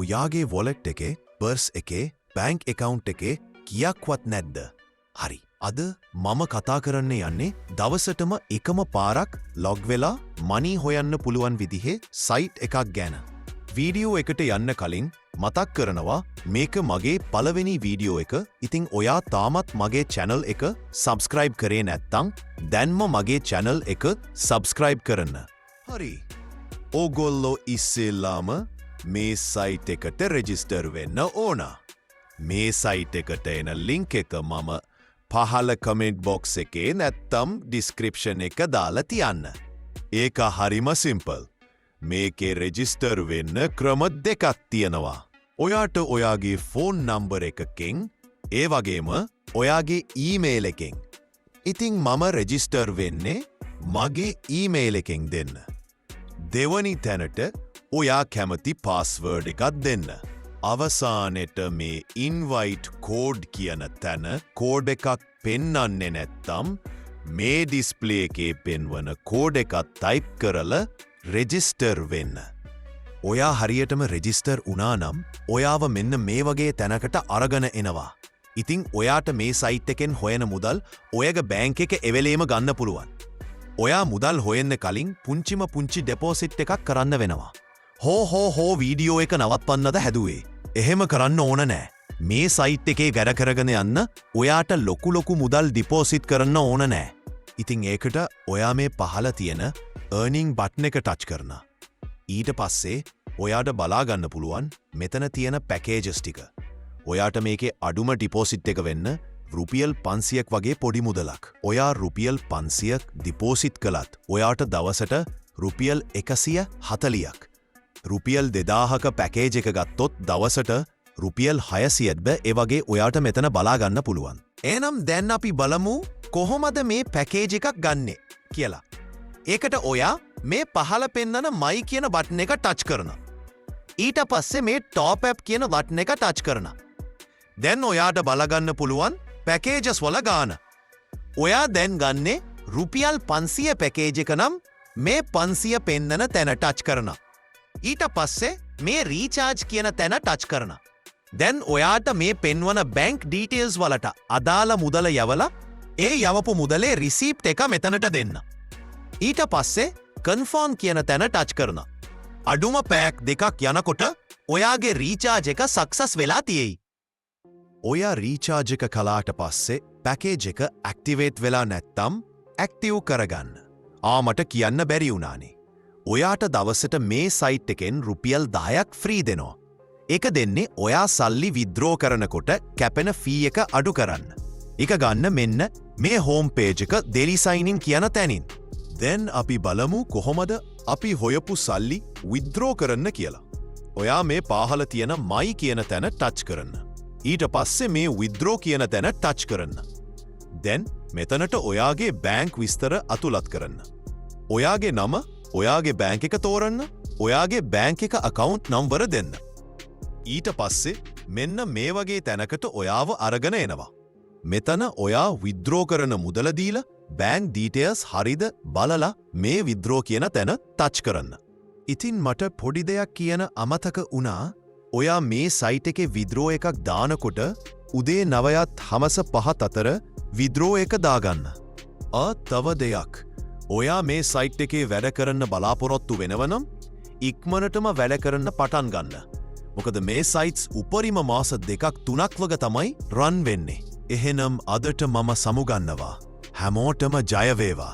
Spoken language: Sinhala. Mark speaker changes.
Speaker 1: ඔයාගේ වොලට් එකේ පර්ස් එකේ බැංක් එකවුන්ට් එකේ කියාක්වත් නැද්ද? හරි. අද මම කතා කරන්න යන්නේ දවසටම එකම පාරක් ලොග් වෙලා මනී හොයන්න පුළුවන් විදිහේ සයිට් එකක් ගැන. වීඩියෝ එකට යන්න කලින් මතක් කරනවා මේක මගේ පළවෙනි වීඩියෝ එක. ඉතින් ඔයා තාමත් මගේ channel එක subscribe කරේ නැත්නම් දැන්ම මගේ channel එක subscribe කරන්න. හරි. ඕගොල්ලෝ ඉස්සෙල්ලාම මේ සයිට් එකට register වෙන්න ඕන. මේ සයිට් එකට එන link එක මම පහළ කමෙන්ට් බොක්ස් එකේ නැත්තම් ඩිස්ක්‍රිප්ෂන් එක දාලා තියන්න. ඒක හරිම සිම්පල්. මේකේ රෙජිස්ටර් වෙන්න ක්‍රම දෙකක් තියෙනවා. ඔයාට ඔයාගේ ෆෝන් නම්බර් එකකින් ඒ වගේම ඔයාගේ ඊමේල් එකෙන්. ඉතින් මම රෙජිස්ටර් වෙන්නේ මගේ ඊමේල් එකෙන් දෙන්න. දෙවනි තැනට ඔයා කැමති පාස්වර්ඩ් එකක් දෙන්න. අවසානෙට මේ ඉන්වයිට් කෝඩ් කියන තැන කෝඩ් එකක් පෙන්නන්නේ නැත්තම් මේ ඩිස්ප්ලේ එකේ පෙන්වන කෝඩ් එකක් ටයිප් කරලා රෙජිස්ටර් වෙන්න. ඔයා හරියටම රෙජිස්ටර් වුණා නම් ඔයාව මෙන්න මේ වගේ තැනකට අරගෙන එනවා. ඉතින් ඔයාට මේ සයිට් එකෙන් හොයන මුදල් ඔයගේ බැංක් එකේ එවෙලේම ගන්න පුළුවන්. ඔයා මුදල් හොයන්න කලින් පුංචිම පුංචි ඩෙපොසිට් එකක් කරන්න වෙනවා. හෝ වීඩියෝ එක නවත්වන්නද හැදුවේ. එහෙම කරන්න ඕන නෑ. මේ සයිට් එකේ වැඩ කරගෙන යන්න ඔයාට ලොකු මුදල් ඩිපෝසිට් කරන්න ඕන නෑ. ඉතින් ඒකට ඔයා මේ පහළ තියෙන earning button එක ටච් කරන. ඊට පස්සේ ඔයාට බලා ගන්න පුළුවන් මෙතන තියෙන පැකේජස් ටික. ඔයාට මේකේ අඩුම ඩිපෝසිට් එක වෙන්න රුපියල් 500ක් වගේ පොඩි මුදලක්. ඔයා රුපියල් 500ක් ඩිපෝසිට් කළත් ඔයාට දවසට රුපියල් 140ක්. රුපියල් 2000ක පැකේජ් එක ගත්තොත් දවසට රුපියල් 600ක්ද ඒ වගේ ඔයාට මෙතන බලා ගන්න පුළුවන්. එහෙනම් දැන් අපි බලමු කොහොමද මේ පැකේජ් එකක් ගන්නෙ කියලා. ඒකට ඔයා මේ පහළ පෙන්නන මයි කියන බටන් එක ටච් කරනවා. ඊට පස්සේ මේ top up කියන බටන් එක ටච් කරනවා. දැන් ඔයාට බලගන්න පුළුවන් පැකේජස් වල ගාන. ඔයා දැන් ගන්නේ රුපියල් 500 පැකේජ් එක නම් මේ 500 පෙන්නන තැන ටච් කරනවා. ඊට පස්සේ මේ රීචාර්ජ් කියන තැන ටච් කරන. දැන් ඔයාට මේ පෙන්වන බැංක් ඩීටේල්ස් වලට අදාළ මුදල යවලා ඒ යවපු මුදලේ රිසීප්ට් එක මෙතනට දෙන්න. ඊට පස්සේ කන්ෆර්ම් කියන තැන ටච් කරන. අඩුම පැයක් දෙකක් යනකොට ඔයාගේ රීචාර්ජ් එක සක්සස් වෙලා තියෙයි. ඔයා රීචාර්ජ් එක කළාට පස්සේ පැකේජ් එක ඇක්ටිවේට් වෙලා නැත්තම් ඇක්ටිව් කරගන්න. මට කියන්න බැරි වුණානේ. ඔයාට දවසට මේ සයිට් එකෙන් රුපියල් 10ක් ෆ්‍රී දෙනවා. ඒක දෙන්නේ ඔයා සල්ලි විත්ඩ්‍රෝ කරනකොට කැපෙන ෆී එක අඩු කරන්න. ඒක ගන්න මෙන්න මේ හෝම් පේජ් එක daily sign in කියන තැනින්. දැන් අපි බලමු කොහොමද අපි හොයපු සල්ලි විත්ඩ්‍රෝ කරන්න කියලා. ඔයා මේ පහළ තියෙන my කියන තැන ටච් කරන්න. ඊට පස්සේ මේ විත්ඩ්‍රෝ කියන තැන ටච් කරන්න. දැන් මෙතනට ඔයාගේ බැංක් විස්තර අතුලත් කරන්න. ඔයාගේ නම ඔයාගේ බැංක් එක තෝරන්න. ඔයාගේ බැංක් එක account නම්බර දෙන්න. ඊට පස්සේ මෙන්න මේ වගේ තැනකට ඔයාව අරගෙන එනවා. මෙතන ඔයා විත්ඩ්‍රෝ කරන මුදල දීලා බැංක් ඩීටේල්ස් හරිද බලලා මේ විත්ඩ්‍රෝ කියන තැන ටච් කරන්න. ඉතින් මට පොඩි දෙයක් කියන අමතක වුණා. ඔයා මේ සයිට් එකේ විත්ඩ්‍රෝ එකක් දානකොට උදේ 9ත් හවස 5ත් අතර විත්ඩ්‍රෝ එක දාගන්න. තව දෙයක්. ඔයා මේ සයිට් එකේ වැඩ කරන්න බලාපොරොත්තු වෙනවනම් ඉක්මනටම වැඩ කරන්න පටන් ගන්න. මොකද මේ සයිට්ස් උපරිම මාස 2-3 වගේ තමයි රන් වෙන්නේ. එහෙනම් අදට මම සමුගන්නවා. හැමෝටම ජය වේවා.